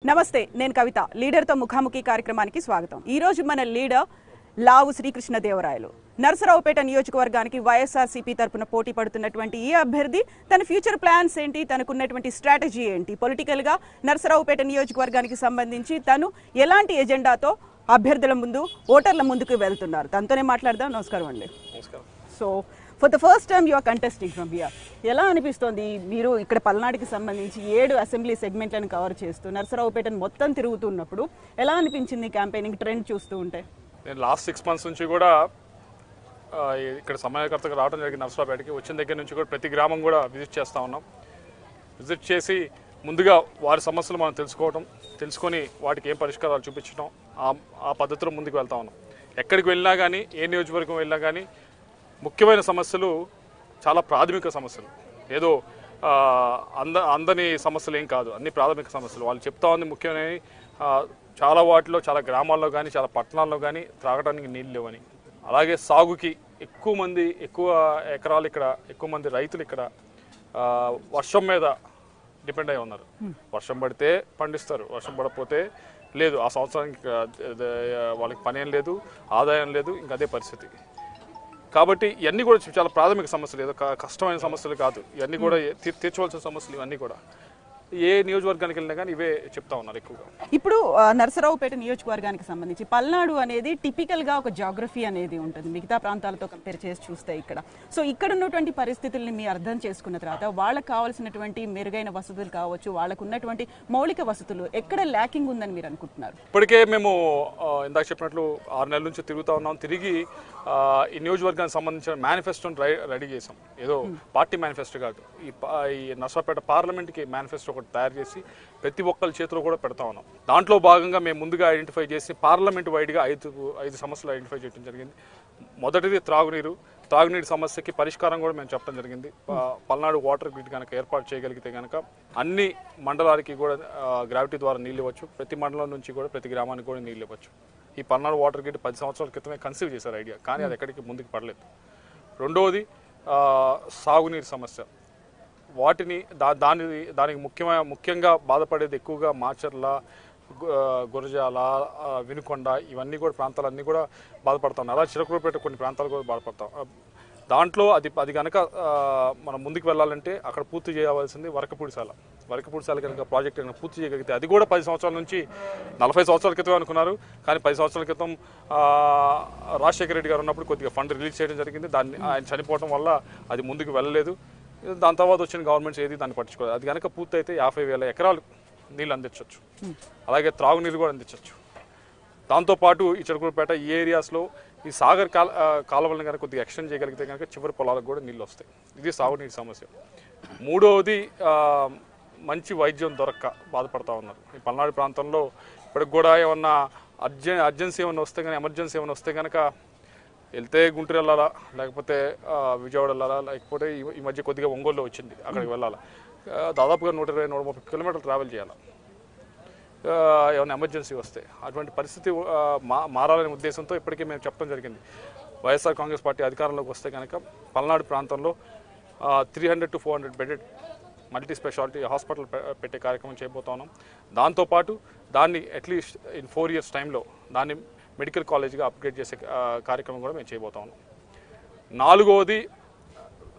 నమస్తే, నేను కవిత. లీడర్తో ముఖాముఖి కార్యక్రమానికి స్వాగతం. ఈ రోజు మన లీడర్ లావు శ్రీకృష్ణదేవరాయలు. నరసరావుపేట నియోజకవర్గానికి వైఎస్ఆర్సీపీ తరపున పోటీ పడుతున్నటువంటి ఈ అభ్యర్థి తన ఫ్యూచర్ ప్లాన్స్ ఏంటి, తనకున్నటువంటి స్ట్రాటజీ ఏంటి, పొలిటికల్గా నరసరావుపేట నియోజకవర్గానికి సంబంధించి తను ఎలాంటి ఎజెండాతో అభ్యర్థుల ముందు, ఓటర్ల ముందుకు వెళ్తున్నారు, తనతోనే మాట్లాడదాం. నమస్కారం అండి. So for the first time you are contesting from here. ఎలా అనిపిస్తోంది? మీరు ఇక్కడ పల్నాడుకి సంబంధించి 7 అసెంబ్లీ సెగ్మెంట్లను కవర్ చేస్తూ నరసరావుపేటను మొత్తం తిరుగుతున్నప్పుడు ఎలా అనిపించింది క్యాంపెయినింగ్ ట్రెండ్ చూస్తూ ఉంటే? నేను లాస్ట్ 6 months నుంచి కూడా ఇక్కడ సమయకర్తగా రావడం జరిగింది. నరసరావుపేటకి వచ్చిన దగ్గర నుంచి కూడా ప్రతి గ్రామం కూడా విజిట్ చేస్తూ ఉన్నాం. విజిట్ చేసి ముందుగా వారి సమస్యలు మనం తెలుసుకొని వాటికి ఏం పరిష్కారాలు చూపించడం, ఆ పద్ధతిలో ముందుకు వెళ్తా ఉన్నాం. ఎక్కడికి వెళ్ళినా కానీ, ఏ నియోజకవర్గం వెళ్ళినా కానీ ముఖ్యమైన సమస్యలు చాలా ప్రాథమిక సమస్యలు, ఏదో అందని సమస్యలు ఏం కాదు, అన్ని ప్రాథమిక సమస్యలు. వాళ్ళు చెప్తా ఉంది ముఖ్యమైన చాలా వాటిలో, చాలా గ్రామాల్లో కానీ, చాలా పట్టణాల్లో కానీ త్రాగడానికి నీళ్ళు లేవని. అలాగే సాగుకి ఎక్కువ ఎకరాలు ఇక్కడ, ఎక్కువ మంది రైతులు ఇక్కడ వర్షం మీద డిపెండ్ అయి ఉన్నారు. వర్షం పడితే పండిస్తారు, వర్షం పడకపోతే లేదు. ఆ సంవత్సరానికి వాళ్ళకి పని ఏం లేదు, ఆదాయం లేదు, ఇంక అదే పరిస్థితి. కాబట్టి ఇవన్నీ కూడా చాలా ప్రాథమిక సమస్యలు, ఏదో కష్టమైన సమస్యలు కాదు. ఇవన్నీ కూడా తీర్చవలసిన సమస్యలు. ఇవన్నీ కూడా ఏ నియోజకవర్గానికి వెళ్ళినా కానీ ఇవే చెప్తా ఉన్నారు ఎక్కువగా. ఇప్పుడు నరసరావుపేట నియోజకవర్గానికి సంబంధించి పల్నాడు అనేది టిపికల్గా ఒక జాగ్రఫీ అనేది ఉంటుంది మిగతా ప్రాంతాలతో కంపేర్ చేసి చూస్తే ఇక్కడ. సో ఇక్కడ ఉన్నటువంటి పరిస్థితుల్ని మీ అర్థం చేసుకున్న తర్వాత వాళ్ళకి కావాల్సినటువంటి మెరుగైన వసతులు కావచ్చు, వాళ్ళకు ఉన్నటువంటి మౌలిక వసతులు ఎక్కడ ల్యాకింగ్ ఉందని మీరు అనుకుంటున్నారు? ఇప్పటికే మేము ఇందాక చెప్పినట్లు 6 నెలల నుంచి తిరుగుతూ ఉన్నాం. తిరిగి ఈ నియోజకవర్గానికి సంబంధించిన మేనిఫెస్టోని రెడీ చేసాం. ఏదో పార్టీ మేనిఫెస్టో కాదు, ఈ నరసరావుపేట పార్లమెంట్కి మేనిఫెస్టో ఒకటి తయారు చేసి ప్రతి ఒక్కరి చేతిలో కూడా పెడతా ఉన్నాం. దాంట్లో భాగంగా మేము ముందుగా ఐడెంటిఫై చేసి పార్లమెంట్ వైడ్గా 5 సమస్యలు ఐడెంటిఫై చేయడం జరిగింది. మొదటిది త్రాగునీటి సమస్యకి పరిష్కారం కూడా మేము చెప్పడం జరిగింది. పల్నాడు వాటర్ గ్రిడ్ కనుక ఏర్పాటు చేయగలిగితే కనుక అన్ని మండలానికి కూడా గ్రావిటీ ద్వారా నీళ్ళు ఇవ్వచ్చు. ప్రతి మండలం నుంచి కూడా ప్రతి గ్రామానికి కూడా నీళ్ళు ఇవ్వచ్చు. ఈ పల్నాడు వాటర్ గ్రిడ్ 10 సంవత్సరాల క్రితమే కన్సీవ్ చేశారు ఐడియా, కానీ అది ఎక్కడికి ముందుకు పడలేదు. రెండవది సాగునీరు సమస్య. దానికి ముఖ్యంగా బాధపడేది ఎక్కువగా మాచర్ల, గురజాల, వినుకొండ, ఇవన్నీ కూడా ప్రాంతాలన్నీ కూడా బాధపడతాం. అలా చిలకలూరుపేట కొన్ని ప్రాంతాలు కూడా బాధపడతాం. దాంట్లో అది కనుక మనం ముందుకు వెళ్ళాలంటే అక్కడ పూర్తి చేయవలసింది వరకపూడిశాల కనుక ప్రాజెక్ట్ కనుక పూర్తి చేయగలిగితే, అది కూడా 10 సంవత్సరాల నుంచి 40 సంవత్సరాల క్రితం అనుకున్నారు. కానీ 10 సంవత్సరాల క్రితం రాజశేఖర రెడ్డి గారు ఉన్నప్పుడు కొద్దిగా ఫండ్ రిలీజ్ చేయడం జరిగింది. ఆయన చనిపోవడం వల్ల అది ముందుకు వెళ్ళలేదు. దాని తర్వాత వచ్చిన గవర్నమెంట్స్ ఏది దాన్ని పట్టించుకోలేదు. అది కనుక పూర్తయితే 50,000 ఎకరాలు నీళ్ళు అందించవచ్చు. అలాగే త్రాగునీరు కూడా అందించవచ్చు. దాంతోపాటు ఈ చిలకలూరుపేట ఈ ఏరియాస్లో ఈ సాగర్ కాలువలను కనుక కొద్దిగా ఎక్స్టెండ్ చేయగలిగితే కనుక చివరి పొలాలకు కూడా నీళ్ళు వస్తాయి. ఇది సాగునీటి సమస్య. మూడవది మంచి వైద్యం దొరక్క బాధపడతా ఉన్నారు. ఈ పల్నాడు ప్రాంతంలో ఇప్పటికి కూడా ఏమన్నా అర్జెన్సీ ఏమైనా వస్తే కానీ, ఎమర్జెన్సీ ఏమైనా వస్తే కనుక వెళ్తే గుంటూరు వెళ్ళాలా, లేకపోతే విజయవాడ వెళ్ళాలా, లేకపోతే ఈ మధ్య కొద్దిగా ఒంగోలులో వచ్చింది, అక్కడికి వెళ్ళాలా. దాదాపుగా 120-130 కిలోమీటర్లు ట్రావెల్ చేయాలి ఏమైనా ఎమర్జెన్సీ వస్తే. అటువంటి పరిస్థితి మారాలనే ఉద్దేశంతో ఇప్పటికే మేము చెప్పడం జరిగింది. వైఎస్ఆర్ కాంగ్రెస్ పార్టీ అధికారంలోకి వస్తే కనుక పల్నాడు ప్రాంతంలో 300 to 400 bedded multi speciality hospital పెట్టే కార్యక్రమం చేయబోతా ఉన్నాం. దాంతోపాటు దాన్ని అట్లీస్ట్ ఇన్ 4 years టైంలో దాన్ని మెడికల్ కాలేజ్గా అప్గ్రేడ్ చేసే కార్యక్రమం కూడా మేము చేయబోతా ఉన్నాం. నాలుగవది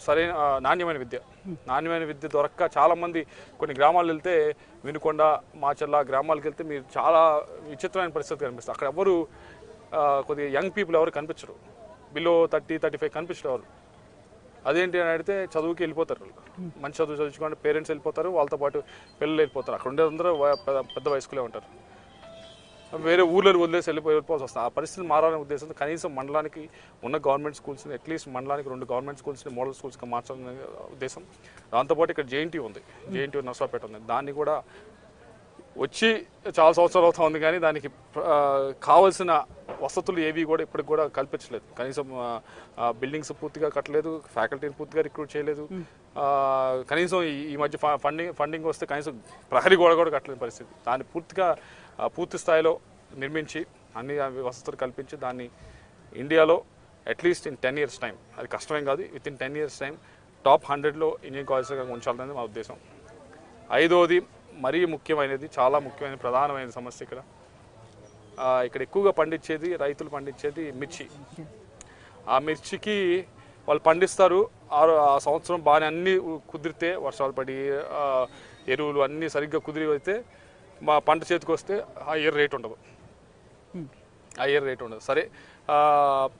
సరైన నాణ్యమైన విద్య దొరక్క చాలామంది కొన్ని గ్రామాలు వెళ్తే, వినుకొండ, మాచర్ల గ్రామాలకు వెళ్తే మీరు చాలా విచిత్రమైన పరిస్థితి కనిపిస్తుంది. అక్కడ ఎవరు కొద్దిగా యంగ్ పీపుల్ ఎవరు కనిపించరు, బిలో 30-35 కనిపించరు ఎవరు. అదేంటి అని అడిగితే చదువుకి వెళ్ళిపోతారు. మంచి చదువు చదువుకోండి పేరెంట్స్ వెళ్ళిపోతారు, వాళ్ళతో పాటు పిల్లలు వెళ్ళిపోతారు. అక్కడ ఉండేదందరూ పెద్ద వయస్కులే ఉంటారు. వేరే ఊళ్ళో వదిలేసి వెళ్ళిపోవాల్సి వస్తుంది. ఆ పరిస్థితి మారాలనే ఉద్దేశంతో కనీసం మండలానికి ఉన్న గవర్నమెంట్ స్కూల్స్ని అట్లీస్ట్ మండలానికి 2 గవర్నమెంట్ స్కూల్స్ని మోడల్ స్కూల్స్గా మార్చాలనే ఉద్దేశం. దాంతోపాటు ఇక్కడ జేఎన్టీ నరసరావుపేట ఉంది. దాన్ని కూడా వచ్చి చాలా సంవత్సరాలు అవుతా ఉంది, కానీ దానికి కావాల్సిన వసతులు ఏవి కూడా ఇప్పటికి కూడా కల్పించలేదు. కనీసం బిల్డింగ్స్ పూర్తిగా కట్టలేదు, ఫ్యాకల్టీని పూర్తిగా రిక్రూట్ చేయలేదు. కనీసం ఈ మధ్య ఫండింగ్ వస్తే కనీసం ప్రహరీ గోడ కూడా కట్టలేని పరిస్థితి. దాన్ని పూర్తి స్థాయిలో నిర్మించి అన్ని వసతులు కల్పించి దాన్ని ఇండియాలో అట్లీస్ట్ ఇన్ 10 years టైం, అది కష్టమేం కాదు, within 10 years time top 100లో ఇండియన్ కాలేజెస్గా ఉంచాలనేది మా ఉద్దేశం. ఐదవది మరీ ముఖ్యమైనది, చాలా ముఖ్యమైన ప్రధానమైన సమస్య ఇక్కడ ఎక్కువగా పండించేది, రైతులు పండించేది మిర్చి. ఆ మిర్చికి వాళ్ళు పండిస్తారు, ఆ సంవత్సరం బాగానే అన్నీ కుదిరితే, వర్షాలు పడి ఎరువులు అన్నీ సరిగ్గా కుదిరి అయితే మా పంట చేతికి వస్తే హయ్యర్ రేట్ ఉండదు. సరే,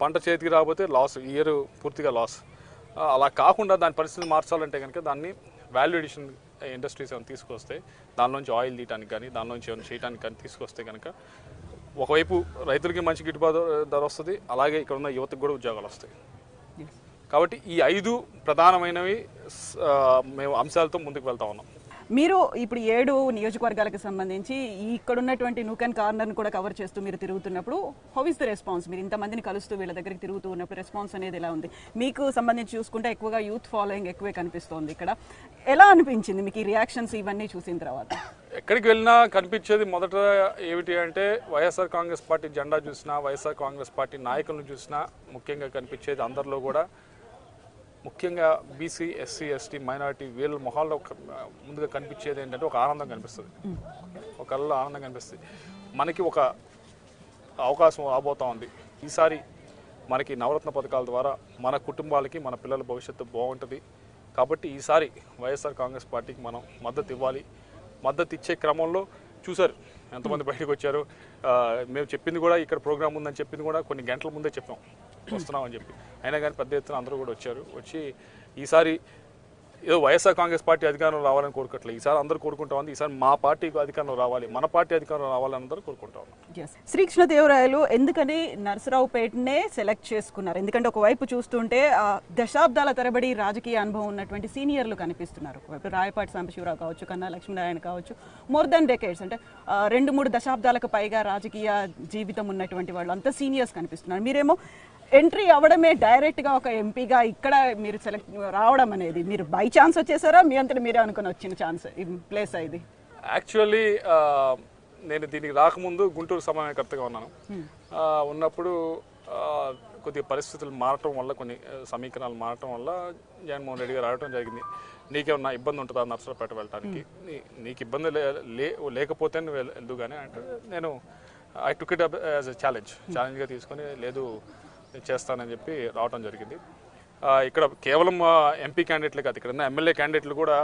పంట చేతికి రాకపోతే లాస్, ఇయర్ పూర్తిగా లాస్. అలా కాకుండా దాని పరిస్థితి మార్చాలంటే కనుక దాన్ని వాల్యూ ఎడిషన్ ఇండస్ట్రీస్ ఏమైనా తీసుకొస్తే, దానిలోంచి ఆయిల్ తీయడానికి కానీ దానిలోంచి ఏమైనా చేయడానికి కానీ తీసుకొస్తే కనుక ఒకవైపు రైతులకి మంచి గిట్టుబాటు ధర వస్తుంది, అలాగే ఇక్కడ ఉన్న యువతకు కూడా ఉద్యోగాలు వస్తాయి. కాబట్టి ఈ 5 ప్రధానమైనవి మేము అంశాలతో ముందుకు వెళ్తా ఉన్నాం. మీరు ఇప్పుడు 7 నియోజకవర్గాలకు సంబంధించి ఇక్కడ ఉన్నటువంటి నూకెన్ కార్నర్ని కూడా కవర్ చేస్తూ మీరు తిరుగుతున్నప్పుడు హౌ ఇస్ ద రెస్పాన్స్? మీరు ఇంతమందిని కలుస్తూ వీళ్ళ దగ్గరికి తిరుగుతూ ఉన్నప్పుడు రెస్పాన్స్ అనేది ఎలా ఉంది? మీకు సంబంధించి చూసుకుంటే ఎక్కువగా యూత్ ఫాలోయింగ్ ఎక్కువే కనిపిస్తోంది ఇక్కడ. ఎలా అనిపించింది మీకు ఈ రియాక్షన్స్ ఇవన్నీ చూసిన తర్వాత? ఎక్కడికి వెళ్ళినా కనిపించేది మొదట ఏమిటి అంటే, వైఎస్ఆర్ కాంగ్రెస్ పార్టీ జెండా చూసినా, వైఎస్ఆర్ కాంగ్రెస్ పార్టీ నాయకులను చూసినా ముఖ్యంగా కనిపించేది అందరిలో కూడా, ముఖ్యంగా బీసీ, ఎస్సీ, ఎస్టీ, మైనారిటీ వీళ్ళ మొహాల్లో ముందుగా కనిపించేది ఏంటంటే ఒక ఆనందం కనిపిస్తుంది, ఒక కళ్ళలో ఆనందం కనిపిస్తుంది. మనకి ఒక అవకాశం రాబోతా ఉంది. ఈసారి మనకి నవరత్న పథకాల ద్వారా మన కుటుంబాలకి, మన పిల్లల భవిష్యత్తు బాగుంటుంది. కాబట్టి ఈసారి వైఎస్ఆర్ కాంగ్రెస్ పార్టీకి మనం మద్దతు ఇవ్వాలి. మద్దతు ఇచ్చే క్రమంలో చూశారు ఎంతమంది బయటకు వచ్చారు. మేము చెప్పింది కూడా, ఇక్కడ ప్రోగ్రామ్ ఉందని చెప్పింది కూడా కొన్ని గంటల ముందే చెప్పాం వస్తున్నామని చెప్పి. అయినా కానీ పెద్ద ఎత్తున అందరూ కూడా వచ్చి ఈసారి ఏదో వైఎస్ఆర్ కాంగ్రెస్ పార్టీ అధికారంలో రావాలని కోరుకోవట్లేదు. ఈసారి అందరూ కోరుకుంటా ఉంది, ఈసారి మా పార్టీకి అధికారంలో రావాలి, మన పార్టీ అధికారంలో రావాలని అందరూ కోరుకుంటా ఉన్నారు. శ్రీకృష్ణదేవరాయలు ఎందుకని నరసరావుపేటనే సెలెక్ట్ చేసుకున్నారు? ఎందుకంటే ఒకవైపు చూస్తుంటే దశాబ్దాల తరబడి రాజకీయ అనుభవం ఉన్నటువంటి సీనియర్లు కనిపిస్తున్నారు. ఒకవైపు రాయపాటి సాంబశివరావు కావచ్చు, కన్నా లక్ష్మీనారాయణ కావచ్చు, మోర్ దెన్ డెకేడ్స్, అంటే 2-3 దశాబ్దాలకు పైగా రాజకీయ జీవితం ఉన్నటువంటి వాళ్ళు అంతా సీనియర్స్ కనిపిస్తున్నారు. మీరేమో ఎంట్రీ అవ్వడమే డైరెక్ట్గా ఒక ఎంపీగా ఇక్కడ మీరు సెలెక్ట్ రావడం అనేది మీరు బై ఛాన్స్ వచ్చేసారా, మీ అంతటి మీరే అనుకుని వచ్చిన ఛాన్స్ ప్లేస్ ఇది? యాక్చువల్లీ నేను దీనికి రాకముందు గుంటూరు సమన్వయకర్తగా ఉన్నప్పుడు కొద్దిగా పరిస్థితులు మారటం వల్ల, కొన్ని సమీకరణాలు మారటం వల్ల జగన్మోహన్ రెడ్డి గారు రావడం జరిగింది. నీకేమన్నా ఇబ్బంది ఉంటుందా నర్సరావుపేట వెళ్ళడానికి? నీకు ఇబ్బంది లేకపోతే నువ్వు వెళ్దు కానీ అంటే, నేను I took it as a ఛాలెంజ్గా తీసుకొని లేదు చేస్తానని చెప్పి రావడం జరిగింది. ఇక్కడ కేవలం ఎంపీ క్యాండిడేట్లే కాదు, ఇక్కడ ఉన్న ఎమ్మెల్యే క్యాండిడేట్లు కూడా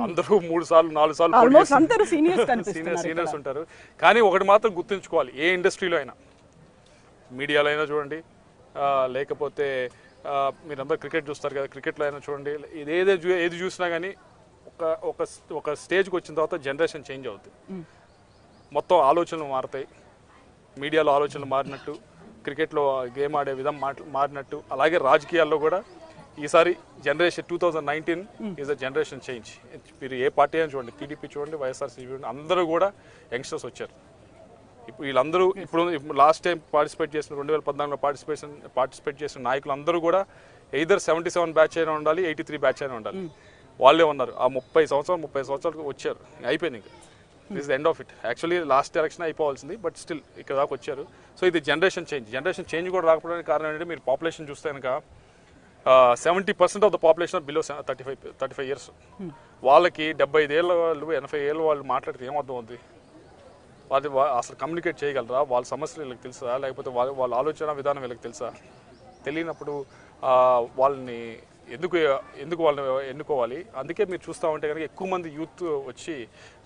అందరూ 3 సార్లు 4 సార్లు సీనియర్స్ ఉంటారు. కానీ ఒకటి మాత్రం గుర్తుంచుకోవాలి, ఏ ఇండస్ట్రీలో అయినా, మీడియాలో అయినా చూడండి, లేకపోతే మీరందరూ క్రికెట్ చూస్తారు కదా, క్రికెట్లో అయినా చూడండి, ఏది చూసినా కానీ ఒక స్టేజ్కి వచ్చిన తర్వాత జనరేషన్ చేంజ్ అవుతుంది. మొత్తం ఆలోచనలు మారుతాయి. మీడియాలో ఆలోచనలు మారినట్టు, క్రికెట్లో గేమ్ ఆడే విధం మారినట్టు, అలాగే రాజకీయాల్లో కూడా ఈసారి generation 2019 is a generation change. మీరు ఏ పార్టీ అయినా చూడండి, టీడీపీ చూడండి, వైఎస్ఆర్సీపీ చూడండి, అందరూ కూడా యంగ్స్టర్స్ వచ్చారు. ఇప్పుడు వీళ్ళందరూ ఇప్పుడు లాస్ట్ టైం పార్టిసిపేట్ చేసిన 2014లో పార్టిసిపేట్ చేసిన నాయకులు అందరూ కూడా ఎయిదర్ 77 బ్యాచ్ అయినా ఉండాలి, 83 బ్యాచ్ అయినా ఉండాలి. వాళ్ళే ఉన్నారు. ఆ 30 సంవత్సరాలకు వచ్చారు, అయిపోయింది. ఇంకా this the end of it. Actually last election అయిపోవాల్సింది, బట్ స్టిల్ ఇక్కడ దాకా వచ్చారు. సో ఇది జనరేషన్ చేంజ్ కూడా రాకపోవడానికి కారణం ఏంటంటే, మీరు పాపులేషన్ చూస్తే కనుక 70% of the population below 35 years. వాళ్ళకి 75 ఏళ్ళ వాళ్ళు, 80 ఏళ్ళ వాళ్ళు మాట్లాడితే ఏమర్థం అవుతుంది? వాళ్ళు అసలు కమ్యూనికేట్ చేయగలరా? వాళ్ళ సమస్యలు వీళ్ళకి తెలుసా? లేకపోతే వాళ్ళ ఆలోచన విధానం వీళ్ళకి తెలుసా? తెలియనప్పుడు వాళ్ళని ఎందుకు వాళ్ళని ఎన్నుకోవాలి? అందుకే మీరు చూస్తూ ఉంటే కనుక ఎక్కువ మంది యూత్ వచ్చి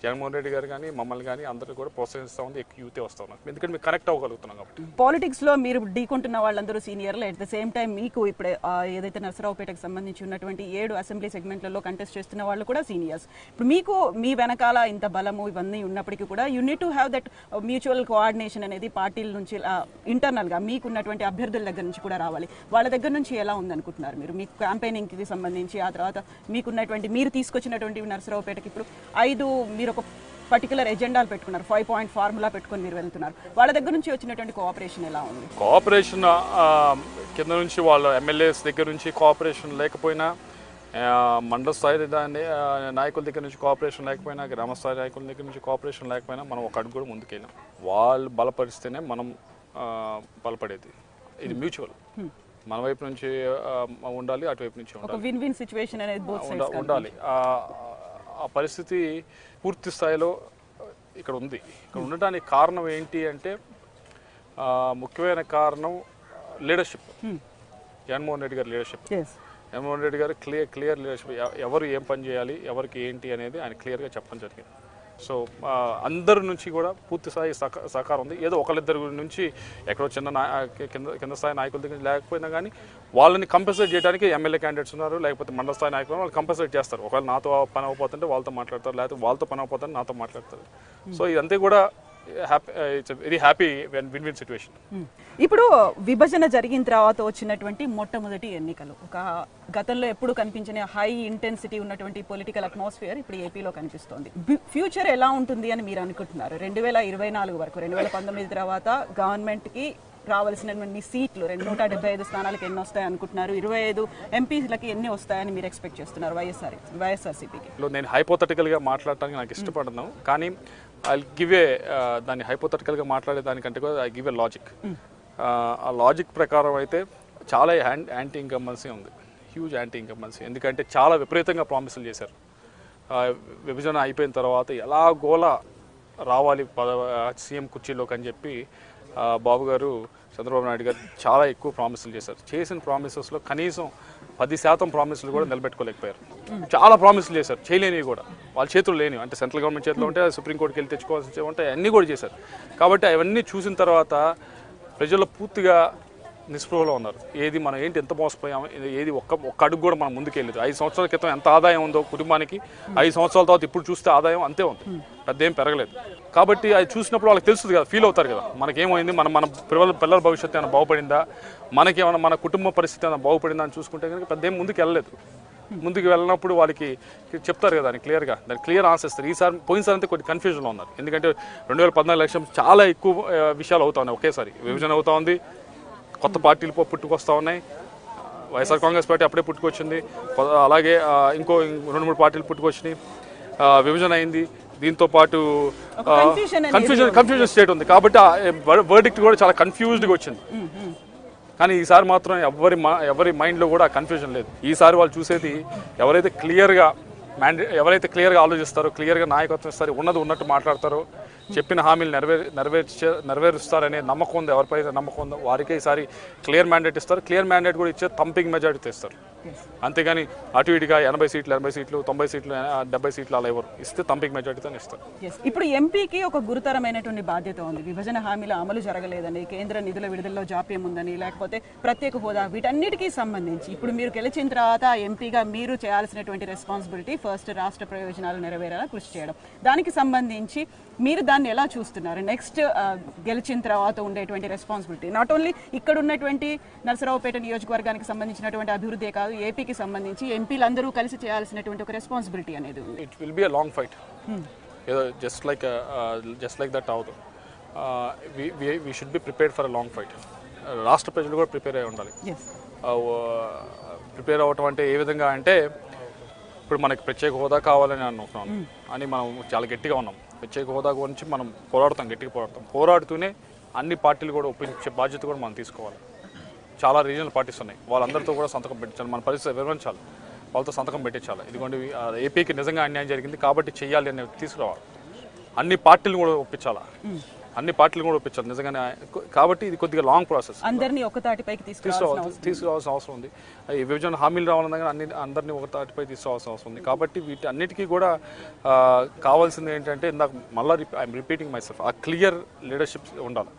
జగన్మోహన్ రెడ్డి గారు కానీ మమ్మల్ని కానీ అందరూ కూడా ప్రోత్సహిస్తూ ఉంది. ఎక్కువ యూతే వస్తూ ఉన్నారు, ఎందుకంటే మీరు కనెక్ట్ అవ్వగలుగుతున్నాం కాబట్టి. పాలిటిక్స్లో మీరు ఢీకొంటున్న వాళ్ళందరూ సీనియర్లు, అట్ ద సేమ్ టైం మీకు ఇప్పుడు ఏదైతే నరసరావుపేటకు సంబంధించి ఉన్నటువంటి 7 అసెంబ్లీ సెగ్మెంట్లలో కంటెస్ట్ చేస్తున్న వాళ్ళు కూడా సీనియర్స్. ఇప్పుడు మీకు మీ వెనకాల ఇంత బలము ఇవన్నీ ఉన్నప్పటికీ కూడా you need to have that mutual coordination అనేది పార్టీల నుంచి ఇంటర్నల్గా మీకున్నటువంటి అభ్యర్థుల దగ్గర నుంచి కూడా రావాలి. వాళ్ళ దగ్గర నుంచి ఎలా ఉందనుకుంటున్నారు మీరు? మీకు క్యాంపెయినింగ్కి సంబంధించి, ఆ తర్వాత మీకున్నటువంటి మీరు తీసుకొచ్చినటువంటి నరసరావుపేటకి ఇప్పుడు 5 మీరు ఒక పర్టికులర్ ఎజెండాలు పెట్టుకున్నారు, 5-point ఫార్ములా పెట్టుకొని మీరు వెళ్తున్నారు. వాళ్ళ దగ్గర నుంచి వచ్చినటువంటి కోఆపరేషన్ ఎలా ఉంది? కోఆపరేషన్ కింద నుంచి వాళ్ళ ఎమ్మెల్యేస్ దగ్గర నుంచి కోఆపరేషన్ లేకపోయినా, మండల స్థాయి నాయకుల దగ్గర నుంచి కోఆపరేషన్ లేకపోయినా, గ్రామ స్థాయి నాయకుల దగ్గర నుంచి కోఆపరేషన్ లేకపోయినా మనం ఒక అడుగు కూడా ముందుకెళ్ళాం. వాళ్ళు బలపరిస్తేనే మనం బలపడేది. ఇది మ్యూచువల్. మన వైపు నుంచి ఉండాలి, అటువైపు నుంచి ఉండాలి, విన్ విన్ సిచ్యువేషన్ అనేది ఉండాలి. ఆ పరిస్థితి పూర్తి స్థాయిలో ఇక్కడ ఉంది. ఇక్కడ ఉండడానికి కారణం ఏంటి అంటే ముఖ్యమైన కారణం లీడర్షిప్. జగన్మోహన్ రెడ్డి గారి లీడర్షిప్. జగన్మోహన్ రెడ్డి గారు క్లియర్ లీడర్షిప్. ఎవరు ఏం పని చేయాలి, ఎవరికి ఏంటి అనేది ఆయన క్లియర్గా చెప్పడం జరిగింది. సో అందరి నుంచి కూడా పూర్తి స్థాయి సహకారం ఉంది. ఏదో ఒకరిద్దరి నుంచి ఎక్కడో చిన్న కింద స్థాయి నాయకుల దగ్గర లేకపోయినా కానీ వాళ్ళని కంపల్సరీ చేయడానికి ఎమ్మెల్యే క్యాండిడేట్స్ ఉన్నారు, లేకపోతే మండల స్థాయి నాయకులు వాళ్ళు కంపల్సరీ చేస్తారు. ఒకవేళ నాతో పని అవ్వకపోతుంటే వాళ్ళతో మాట్లాడతారు, లేకపోతే వాళ్ళతో పని అవ్వకపోతే నాతో మాట్లాడతారు. సో ఇదంతా కూడా it's very happy win win situation. ఇప్పుడు విభజన జరిగిన తర్వాత వచ్చినటువంటి మొట్టమొదటి ఎన్నికలు, ఒక గతంలో ఎప్పుడు కనిపించిన హై ఇంటెన్సిటీ ఉన్నటువంటి పొలిటికల్ అట్మాస్ఫియర్ ఇప్పుడు ఏపీలో కనిపిస్తోంది. ఫ్యూచర్ ఎలా ఉంటుంది అని మీరు అనుకుంటున్నారు? 2024 వరకు, 2019 తర్వాత గవర్నమెంట్కి రావాల్సినటువంటి సీట్లు 275 స్థానాలకు ఎన్ని వస్తాయి అనుకుంటున్నారు? 25 ఎంపీలకి ఎన్ని వస్తాయని మీరు ఎక్స్పెక్ట్ చేస్తున్నారు వైఎస్ఆర్సీపీకి? నేను హైపోథెటికల్గా మాట్లాడటానికి నాకు ఇష్టపడుతున్నాను, కానీ ఐ గివ్ ఏ దాన్ని హైపోథెటికల్గా మాట్లాడే దానికంటే కూడా ఐ గివ్ ఏ లాజిక్. ఆ లాజిక్ ప్రకారం అయితే చాలా యాంటీ ఇన్కంబెన్సీ ఉంది, హ్యూజ్ యాంటీ ఇన్కంబెన్సీ. ఎందుకంటే చాలా విపరీతంగా ప్రామిసులు చేశారు. విభజన అయిపోయిన తర్వాత ఎలా గోలా రావాలి సీఎం కుర్చీలోకి అని చెప్పి బాబు గారు చంద్రబాబు నాయుడు గారు చాలా ఎక్కువ ప్రామిసులు చేశారు. చేసిన ప్రామిసెస్లో కనీసం 10% ప్రామిసులు కూడా నిలబెట్టుకోలేకపోయారు. చాలా ప్రామిసులు చేశారు, చేయలేనివి కూడా వాళ్ళ చేతులు లేనివి. అంటే సెంట్రల్ గవర్నమెంట్ చేతిలో ఉంటే సుప్రీంకోర్టుకి వెళ్ళి తెచ్చుకోవాల్సి ఉంటాయి, అన్నీ కూడా చేశారు. కాబట్టి అవన్నీ చూసిన తర్వాత ప్రజలు పూర్తిగా నిస్పృహలో ఉన్నారు. ఏది మనం ఏంటి ఎంత మోసపోయాము, ఏది ఒక్క అడుగు కూడా మనం ముందుకు వెళ్ళలేదు. 5 సంవత్సరాల క్రితం ఎంత ఆదాయం ఉందో కుటుంబానికి 5 సంవత్సరాల తర్వాత ఇప్పుడు చూస్తే ఆదాయం అంతే ఉంది, పెద్ద ఏం పెరగలేదు. కాబట్టి అది చూసినప్పుడు వాళ్ళకి తెలుస్తుంది కదా, ఫీల్ అవుతారు కదా, మనకేమైంది, మన పిల్లల భవిష్యత్తు ఏమైనా బాగుపడిందా, మనకేమైనా మన కుటుంబ పరిస్థితి ఏమైనా బాగుపడిందా అని చూసుకుంటే కనుక పెద్ద ఏం ముందుకు వెళ్ళలేదు. ముందుకు వెళ్ళినప్పుడు వాళ్ళకి చెప్తారు కదా దాన్ని క్లియర్గా, దాన్ని క్లియర్ ఆన్సర్ ఇస్తారు. పోయినసారి అంతా కొద్ది కన్ఫ్యూజన్లో ఉన్నారు. ఎందుకంటే 2014 ఎలక్షన్ చాలా ఎక్కువ విషయాలు అవుతా ఉన్నాయి ఒకేసారి. విభజన అవుతా ఉంది, కొత్త పార్టీలు పుట్టుకొస్తా ఉన్నాయి. వైఎస్ఆర్ కాంగ్రెస్ పార్టీ అప్పుడే పుట్టుకొచ్చింది, అలాగే ఇంకో 2-3 పార్టీలు పుట్టుకొచ్చినాయి. విభజన అయింది, దీంతో పాటు కన్ఫ్యూజన్ స్టేట్ ఉంది. కాబట్టి వర్డిక్ట్ కూడా చాలా కన్ఫ్యూజ్డ్గా వచ్చింది. కానీ ఈసారి మాత్రం ఎవరి మైండ్లో కూడా కన్ఫ్యూజన్ లేదు. ఈసారి వాళ్ళు చూసేది ఎవరైతే క్లియర్గా ఆలోచిస్తారో, క్లియర్గా నాయకత్వం ఇస్తారో, ఉన్నట్టు మాట్లాడతారో, చెప్పిన హామీలు నెరవేరుస్తారనే నమ్మకం ఉంది, ఎవరిపైతే నమ్మకం ఉందో వారికే ఈసారి క్లియర్ మ్యాండేట్ ఇస్తారు. క్లియర్ మ్యాండేట్ కూడా ఇచ్చే థంపింగ్ మెజారిటీ ఇస్తారు. అంతేగాని అటు ఇటుగా 80 సీట్లు 90 సీట్లు 70 సీట్లు అలా ఎవరు ఇస్తే థంపింగ్ మెజారిటీతో ఇస్తారు. ఇప్పుడు ఎంపీకి ఒక గురుతరమైనటువంటి బాధ్యత ఉంది. విభజన హామీల అమలు జరగలేదని, కేంద్ర నిధుల విడుదలలో జాప్యం ఉందని, లేకపోతే ప్రత్యేక హోదా, వీటన్నిటికీ సంబంధించి ఇప్పుడు మీరు గెలిచిన తర్వాత ఎంపీగా మీరు చేయాల్సినటువంటి రెస్పాన్సిబిలిటీ ఫస్ట్ రాష్ట్ర ప్రయోజనాలు నెరవేరేలా కృషి చేయడం. దానికి సంబంధించి మీరు దాన్ని ఎలా చూస్తున్నారు? నెక్స్ట్ గెలిచిన తర్వాత ఉండేటువంటి రెస్పాన్సిబిలిటీ నాట్ ఓన్లీ ఇక్కడ ఉన్నటువంటి నరసరావుపేట నియోజకవర్గానికి సంబంధించినటువంటి అభివృద్ధి కాదు, ఏపీకి సంబంధించి ఎంపీలందరూ కలిసి చేయాల్సినటువంటి ఒక రెస్పాన్సిబిలిటీ అనేది. It will be a long fight, just like that అవుతుంది. We should be prepared for a long fight. రాష్ట్ర ప్రజలు కూడా ప్రిపేర్ అయి ఉండాలి. ప్రిపేర్ అవ్వటం అంటే ఏ విధంగా అంటే, ఇప్పుడు మనకి ప్రత్యేక హోదా కావాలని అనుకుంటున్నాం అని మనం చాలా గట్టిగా ఉన్నాం. ప్రత్యేక హోదా గురించి మనం గట్టిగా పోరాడుతూనే అన్ని పార్టీలు కూడా ఒప్పించే బాధ్యత కూడా మనం తీసుకోవాలి. చాలా రీజనల్ పార్టీస్ ఉన్నాయి, వాళ్ళందరితో కూడా సంతకం పెట్టించాలి. మన పరిస్థితి వివరించాలి, వాళ్ళతో సంతకం పెట్టించాలి. ఇదిగోండి ఏపీకి నిజంగా అన్యాయం జరిగింది కాబట్టి చెయ్యాలి అని తీసుకురావాలి. అన్ని పార్టీలు కూడా ఒప్పించాలి నిజంగానే. కాబట్టి ఇది కొద్దిగా లాంగ్ ప్రాసెస్. అందరినీ ఒక తాటిపైకి తీసుకురావాల్సిన అవసరం ఉంది. ఈ విభజన హామీలు రావాలన్నా అందరినీ ఒక తాటిపై తీసుకురావాల్సిన అవసరం ఉంది. కాబట్టి వీటి అన్నిటికీ కూడా కావాల్సింది ఏంటంటే, ఇందాక మళ్ళీ ఐఎమ్ రిపీటింగ్ మై సెల్ఫ్, ఆ క్లియర్ లీడర్షిప్ ఉండాలి.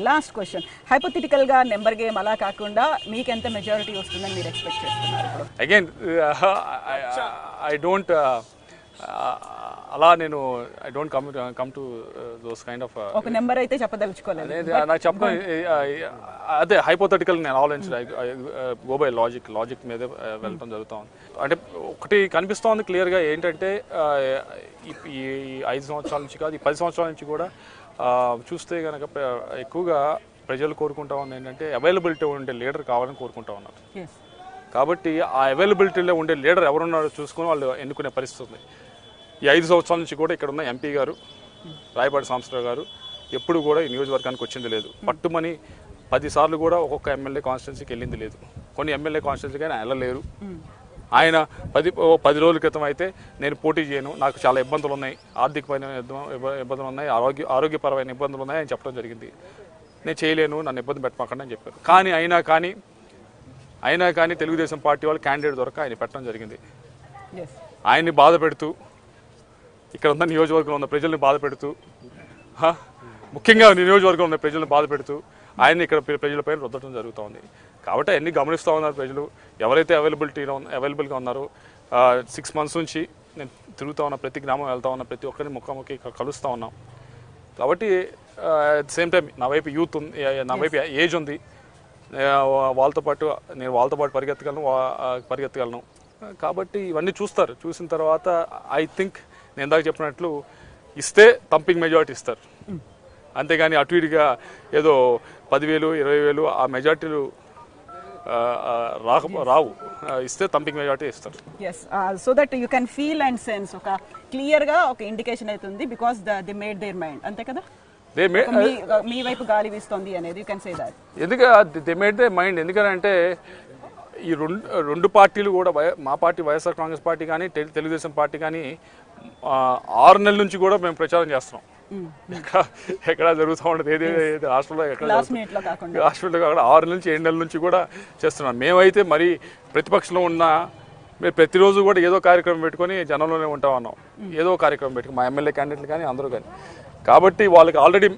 లాస్ట్ క్వశ్చన్, హైపోథెటికల్ గా నెంబర్ గేమ్ అలా కాకుండా మీకు ఎంత మెజారిటీ వస్తుందని మీరు ఎక్స్పెక్ట్ చేస్తున్నారు? అగైన్ ఐ డోంట్ అలా నేను I don't come to those kind of ఒక నెంబర్ అయితే చెప్పదలుచుకోలేదు. నాకు చెప్పడం అదే హైపోథెటికల్ నేను ఆలోచించ గో బై లాజిక్ మీదే వెళ్ళడం జరుగుతూ ఉంది. అంటే ఒకటి కనిపిస్తోంది క్లియర్గా ఏంటంటే, ఈ 5 సంవత్సరాల నుంచి కాదు, ఈ 10 సంవత్సరాల నుంచి కూడా చూస్తే కనుక ఎక్కువగా ప్రజలు కోరుకుంటా ఉంది ఏంటంటే, అవైలబిలిటీ ఉండే లీడర్ కావాలని కోరుకుంటా ఉన్నారు. కాబట్టి ఆ అవైలబిలిటీలో ఉండే లీడర్ ఎవరున్నారో చూసుకొని వాళ్ళు ఎన్నుకునే పరిస్థితి ఉంది. ఈ 5 సంవత్సరాల నుంచి కూడా ఇక్కడ ఉన్న ఎంపీ గారు రాయపాటి సాంబశివరావు గారు ఎప్పుడు కూడా ఈ నియోజకవర్గానికి వచ్చింది లేదు. పట్టుమని 10 సార్లు కూడా ఒక్కొక్క ఎమ్మెల్యే కాన్స్టిట్యున్సీకి వెళ్ళింది లేదు. కొన్ని ఎమ్మెల్యే కాన్స్టిట్యున్సీకి ఆయన వెళ్ళలేరు. ఆయన 10 రోజుల క్రితం అయితే నేను పోటీ చేయను, నాకు చాలా ఇబ్బందులు ఉన్నాయి, ఆర్థికమైన ఇబ్బందులు ఉన్నాయి, ఆరోగ్యపరమైన ఇబ్బందులు ఉన్నాయి అని చెప్పడం జరిగింది. నేను చేయలేను, నన్ను ఇబ్బంది పెట్టమాకండి అని చెప్పారు. కానీ అయినా కానీ తెలుగుదేశం పార్టీ వాళ్ళు క్యాండిడేట్ దొరక ఆయన పెట్టడం జరిగింది. ఆయన్ని బాధ పెడుతూ, ఇక్కడ ఉన్న నియోజకవర్గంలో ఉన్న ప్రజల్ని బాధ పెడుతూ, ముఖ్యంగా నియోజకవర్గంలో ఉన్న ప్రజలను బాధ పెడుతూ ఆయన్ని ఇక్కడ ప్రజలపైన రుద్దడం జరుగుతూ ఉంది. కాబట్టి అన్నీ గమనిస్తూ ఉన్నారు ప్రజలు. ఎవరైతే అవైలబుల్గా ఉన్నారో 6 months నుంచి నేను తిరుగుతూ ఉన్నా, ప్రతి గ్రామం వెళ్తూ ఉన్నా, ప్రతి ఒక్కరిని ముఖాముఖి కలుస్తూ ఉన్నాం. కాబట్టి అట్ ద సేమ్ టైం నా వైపు యూత్ ఉంది, నా వైపు ఏజ్ ఉంది, వాళ్ళతో పాటు పరిగెత్తగలను. కాబట్టి ఇవన్నీ చూస్తారు. చూసిన తర్వాత ఐ థింక్ నేను ఇందాక చెప్పినట్లు ఇస్తే థంపింగ్ మెజారిటీ ఇస్తారు, అంతేగాని అటు ఇటుగా ఏదో 10,000 20,000 ఆ మెజార్టీలు రావు. ఇస్తే థంపింగ్ మెజారిటీ ఇస్తారు. So that you can feel and sense ఒక క్లియర్గా ఒక ఇండికేషన్ అవుతుంది, because they made their mind, అంతే కదా, మీ వైపు గాలి వీస్తోంది అనేది you can say that. They made they mind. ఎందుకంటే ఈ రెండు పార్టీలు కూడా, మా పార్టీ వైఎస్ఆర్ కాంగ్రెస్ పార్టీ కానీ తెలుగుదేశం పార్టీ కానీ 6 నెలల నుంచి కూడా మేము ప్రచారం చేస్తున్నాం. ఎక్కడ జరుగుతూ ఉంటుంది, ఏది హాస్పిటల్లో కాకుండా 6 నుంచి 7 నెలల నుంచి కూడా చేస్తున్నాం. మేమైతే మరి ప్రతిపక్షంలో ఉన్న మేము ప్రతిరోజు కూడా ఏదో కార్యక్రమం పెట్టుకొని జనంలోనే ఉంటాం అన్నాం, ఏదో కార్యక్రమం పెట్టుకుని మా ఎమ్మెల్యే క్యాండిడేట్లు కానీ అందరూ కానీ. కాబట్టి వాళ్ళకి ఆల్రెడీ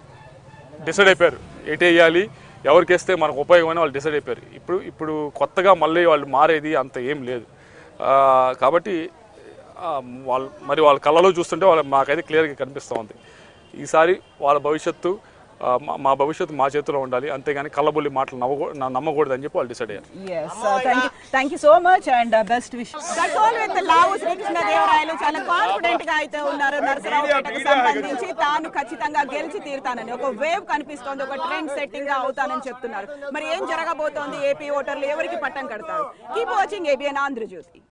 డిసైడ్ అయిపోయారు ఎటు వేయాలి, ఎవరికి వేస్తే మనకు ఉపయోగమని వాళ్ళు డిసైడ్ అయిపోయారు. ఇప్పుడు కొత్తగా మళ్ళీ వాళ్ళు మారేది అంత ఏం లేదు. కాబట్టి వాళ్ళ కళ్ళలో చూస్తుంటే మాకైతే క్లియర్గా కనిపిస్తూ ఉంది. ఈసారి వాళ్ళ భవిష్యత్తు, మా భవిష్యత్తు మా చేతిలో ఉండాలి, అంతేగాని కళ్ళబొల్లి మాటలు నమ్మకూడదు అని చెప్పి వాళ్ళు డిసైడ్ అయ్యారు. Thank you so much and best wish. Lavu Srikrishnadevarayalu చాలా కాన్ఫిడెంట్ గా అయితే ఉన్నారు. నరసరావుపేటకు సంబంధించి తాను ఖచ్చితంగా గెలిచి తీరుతానని ఒక వేవ్ కనిపిస్తోంది, ఒక ట్రెండ్ సెట్టింగ్ గా అవుతానని చెప్తున్నారు. మరి ఏం జరగబోతోంది, ఏపీ ఓటర్లు ఎవరికి పట్టం కడతారు? Keep watching ABN Andhra Jyothi.